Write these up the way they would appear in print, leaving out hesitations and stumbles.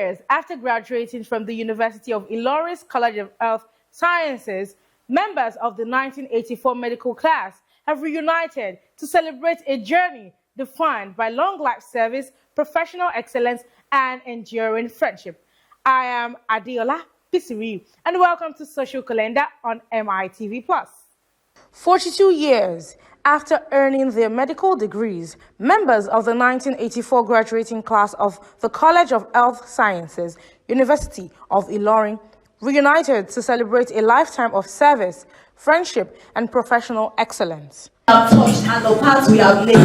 years after graduating from the University of Ilorin's College of Health Sciences, members of the 1984 medical class have reunited to celebrate a journey defined by long life service, professional excellence, and enduring friendship. I am Adiola Pisiri, and welcome to Social Calendar on MITV+. 42 years after earning their medical degrees, members of the 1984 graduating class of the College of Health Sciences, University of Ilorin, reunited to celebrate a lifetime of service, friendship, and professional excellence. Have touched and the paths we have laid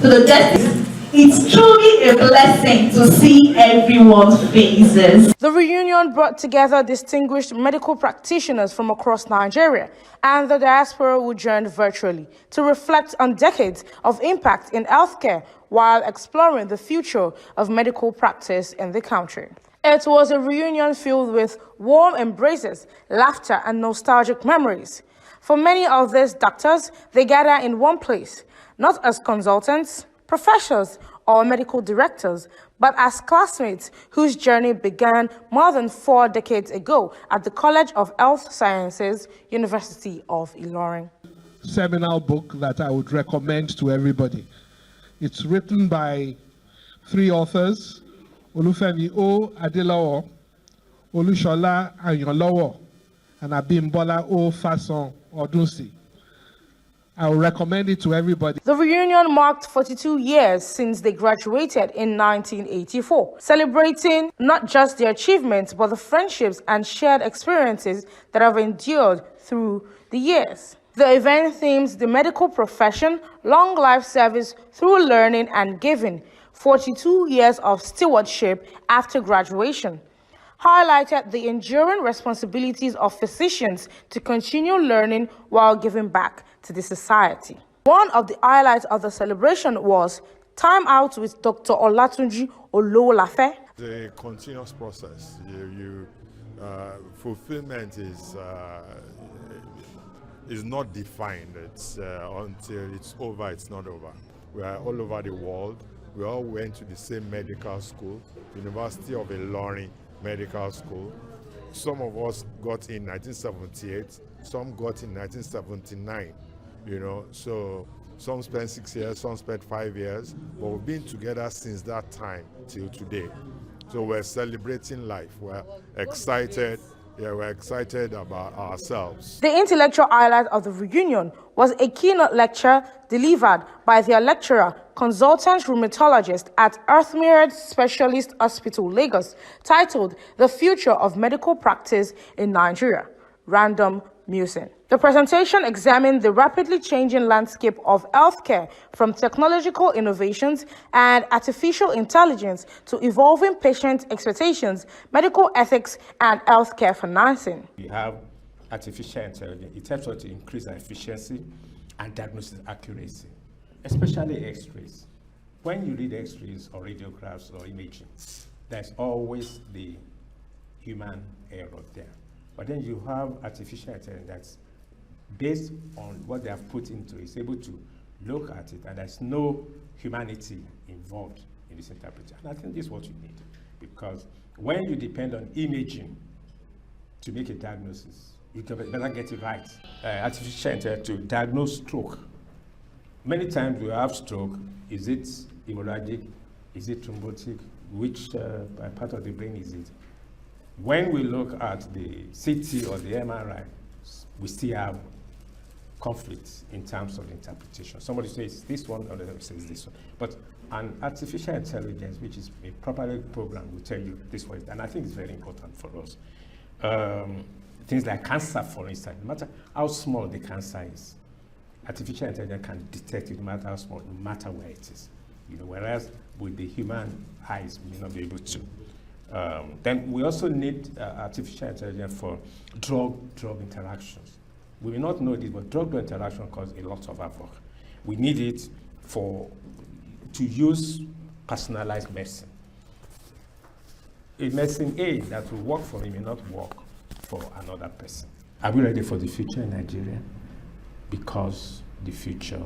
to the destiny. It's truly a blessing to see everyone's faces. The reunion brought together distinguished medical practitioners from across Nigeria and the diaspora who joined virtually to reflect on decades of impact in healthcare while exploring the future of medical practice in the country. It was a reunion filled with warm embraces, laughter, and nostalgic memories. For many of these doctors, they gather in one place, not as consultants, professors, or medical directors, but as classmates whose journey began more than 4 decades ago at the College of Health Sciences, University of Ilorin. Seminal book that I would recommend to everybody. It's written by 3 authors, Olufemi O. Adelowo, Olushola Ayonlowo, and Abimbola O. Fason Odunsi. I will recommend it to everybody. The reunion marked 42 years since they graduated in 1984, celebrating not just their achievements, but the friendships and shared experiences that have endured through the years. The event themes the medical profession, long life service through learning and giving, 42 years of stewardship after graduation, highlighted the enduring responsibilities of physicians to continue learning while giving back to the society. One of the highlights of the celebration was Time Out with Dr. Olatunji Olowolafe. The continuous process. Fulfillment is not defined. It's until it's over, it's not over. We are all over the world. We all went to the same medical school, University of Ilorin Medical School. Some of us got in 1978, some got in 1979, so some spent 6 years, some spent 5 years, but we've been together since that time till today. So we're celebrating life, we're excited. Yeah, we're excited about ourselves. The intellectual highlight of the reunion was a keynote lecture delivered by their lecturer, consultant rheumatologist at Earthmere Specialist Hospital, Lagos, titled The Future of Medical Practice in Nigeria, Random Musing. The presentation examined the rapidly changing landscape of healthcare from technological innovations and artificial intelligence to evolving patient expectations, medical ethics, and healthcare financing. We have artificial intelligence. It helps us to increase our efficiency and diagnosis accuracy, especially X-rays. When you read X-rays or radiographs or imaging, there's always the human error there. But then you have artificial intelligence that's based on what they have put into it, is able to look at it, and there's no humanity involved in this interpretation. And I think this is what you need, because when you depend on imaging to make a diagnosis, you better get it right. Artificial intelligence to diagnose stroke. Many times we have stroke. Is it hemorrhagic? Is it thrombotic? Which part of the brain is it? When we look at the CT or the MRI, we still have conflicts in terms of interpretation. Somebody says this one, or the other says this one. But an artificial intelligence, which is a properly programmed, will tell you this one. And I think it's very important for us. Things like cancer, for instance, no matter how small the cancer is, artificial intelligence can detect it no matter how small, no matter where it is. Whereas with the human eyes, we may not be able to. Then we also need artificial intelligence for drug interactions. We may not know this, but drug interaction causes a lot of havoc. We need it to use personalized medicine. A medicine A that will work for me may not work for another person. Are we ready for the future in Nigeria? Because the future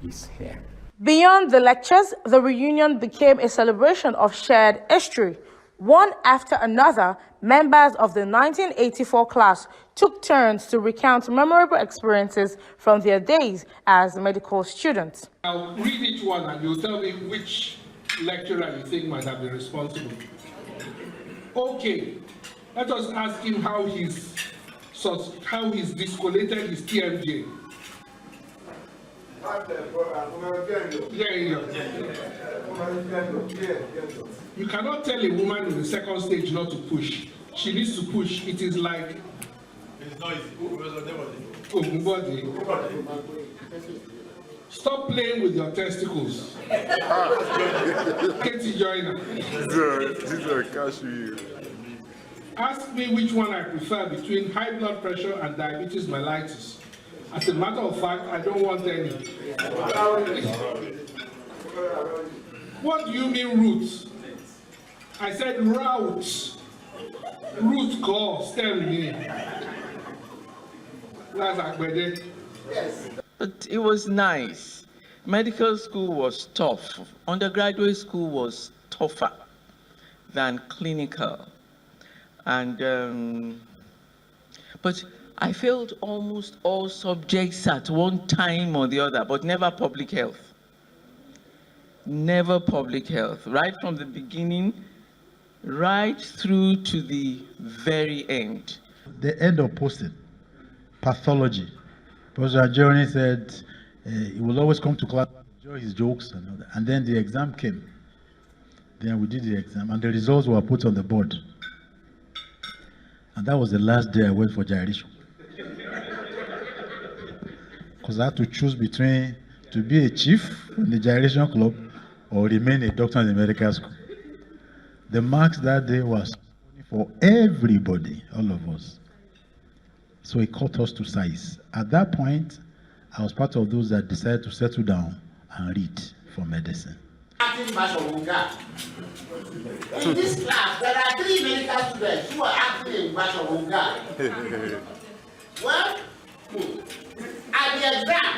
is here. Beyond the lectures, the reunion became a celebration of shared history, One after another, members of the 1984 class took turns to recount memorable experiences from their days as medical students. I'll read each one and you'll tell me which lecturer you think might have been responsible. Okay, let us ask him how he's discollated his TMJ. You cannot tell a woman in the second stage not to push. She needs to push. It is like stop playing with your testicles. Katie Joyner. Ask me which one I prefer between high blood pressure and diabetes mellitus. As a matter of fact, I don't want any. What do you mean roots? I said routes. Root call, stem me. That's Akbede. Yes. But it was nice. Medical school was tough. Undergraduate school was tougher than clinical. And but I failed almost all subjects at one time or the other, but never public health. Never public health, right from the beginning, right through to the very end. The end of posting, pathology. Professor Ajoni said he will always come to class, enjoy his jokes, and all that. And then the exam came. Then we did the exam, and the results were put on the board. And that was the last day I went for gyration. Because I had to choose between to be a chief in the gyration club or remain a doctor in the medical school. The marks that day was for everybody, all of us. So it caught us to size. At that point, I was part of those that decided to settle down and read for medicine. In this class, there are 3 medical students who are acting in Bashawunga. Well, at the exam,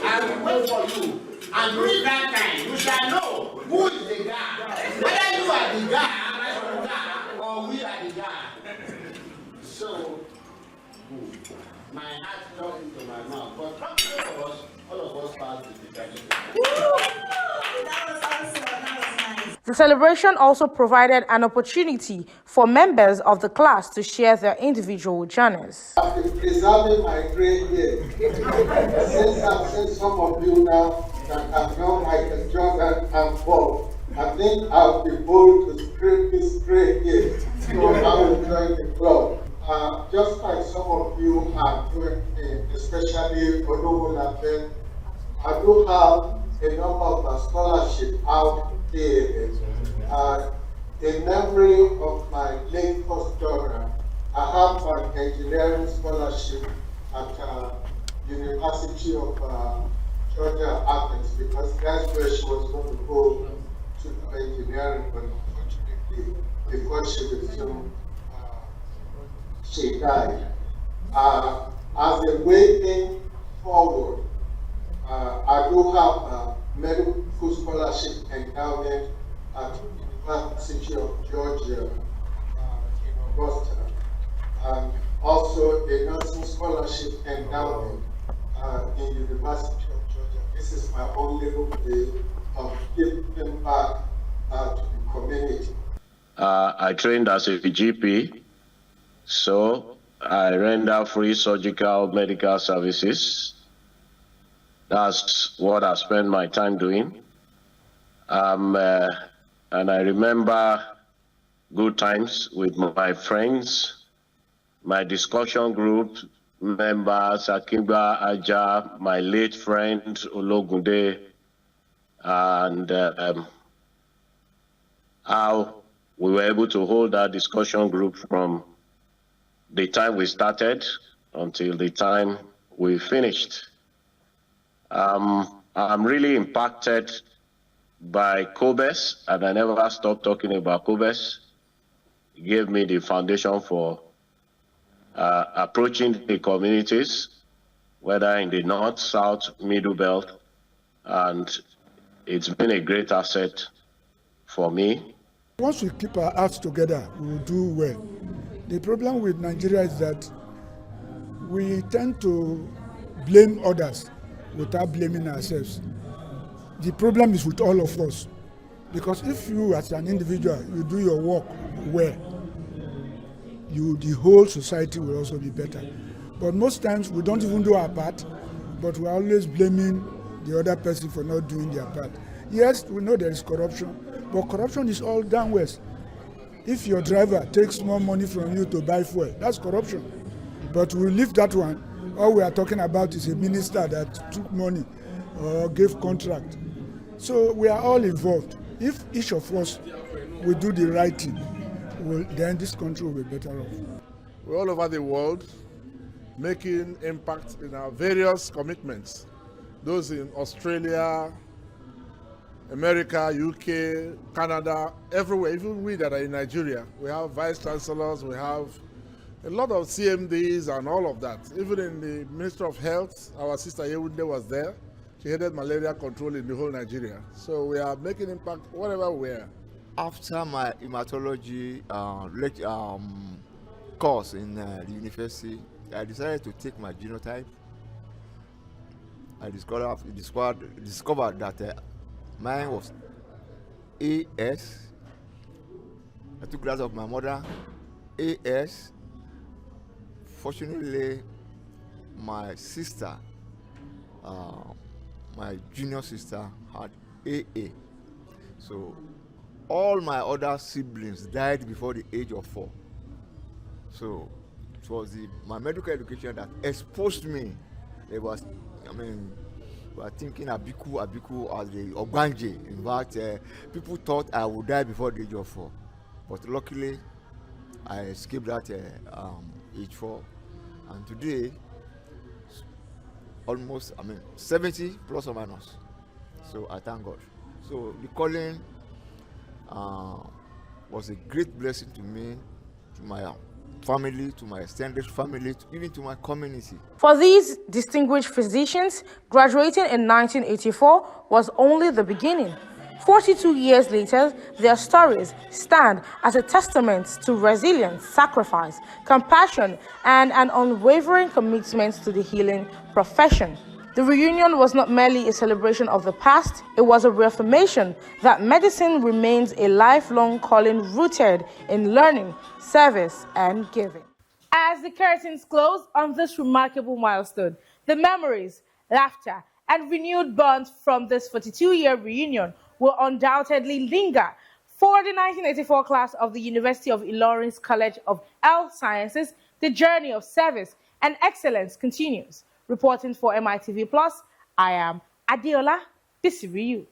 I will wait for you. And during that time, you shall know who is the guy. Whether you are the guy, or we are the guy. So, my heart got into my mouth. But all of us passed the detection. The celebration also provided an opportunity for members of the class to share their individual journeys. I've been preserving my gray hair. Since I've seen some of you now that have known Michael Jordan and Bob, I think I'll be bold to scrape this gray hair. So I will join the club. Just like some of you are doing, especially for Olowolafe, I do have a number of scholarships out there. In memory of my late postdoctoral, I have an engineering scholarship at University of Georgia, Athens, because that's where she was going to go to engineering, but unfortunately, before she resumed, she died. As a way forward, I do have a medical scholarship endowment at University of Georgia in Augusta, and also a nursing scholarship endowment in University of Georgia. This is my own little way of giving back to the community. I trained as a GP, so I render free surgical medical services. That's what I spend my time doing. And I remember good times with my friends, my discussion group members, Akimba Aja, my late friend Ologunde, and how we were able to hold that discussion group from the time we started until the time we finished. I'm really impacted by COBES, and I never stopped talking about COBES. It gave me the foundation for approaching the communities, whether in the north, south, middle belt, and it's been a great asset for me. Once we keep our hearts together, we will do well. The problem with Nigeria is that we tend to blame others without blaming ourselves. The problem is with all of us. Because if you as an individual, you do your work well, the whole society will also be better. But most times we don't even do our part, but we're always blaming the other person for not doing their part. Yes, we know there is corruption, but corruption is all downwards. If your driver takes more money from you to buy fuel, that's corruption. But we leave that one. All we are talking about is a minister that took money or gave contract. So we are all involved. If each of us will do the right thing, then this country will be better off. We're all over the world making impact in our various commitments. Those in Australia, America, UK, Canada, everywhere, even we that are in Nigeria. We have vice chancellors, we have a lot of CMDs and all of that. Even in the Ministry of Health, our sister Yewunde was there. She headed malaria control in the whole Nigeria. So we are making impact wherever we are. After my hematology course in the university, I decided to take my genotype. I discovered that mine was AS. I took that of my mother, AS. Fortunately, my sister, my junior sister, had AA. So all my other siblings died before the age of 4. So it was my medical education that exposed me. It was, we were thinking Abiku as the Ogbanje. In fact, people thought I would die before the age of 4. But luckily, I escaped that age 4. And today, almost, 70 plus or minus. So I thank God. So the calling was a great blessing to me, to my family, to my extended family, even to my community. For these distinguished physicians, graduating in 1984 was only the beginning. 42 years later, their stories stand as a testament to resilience, sacrifice, compassion, and an unwavering commitment to the healing profession. The reunion was not merely a celebration of the past, it was a reaffirmation that medicine remains a lifelong calling rooted in learning, service, and giving. As the curtains close on this remarkable milestone, the memories, laughter, and renewed bonds from this 42-year reunion will undoubtedly linger. For the 1984 class of the University of Ilorin's College of Health Sciences, the journey of service and excellence continues. Reporting for MITV Plus, I am Adeola Bisiriyu.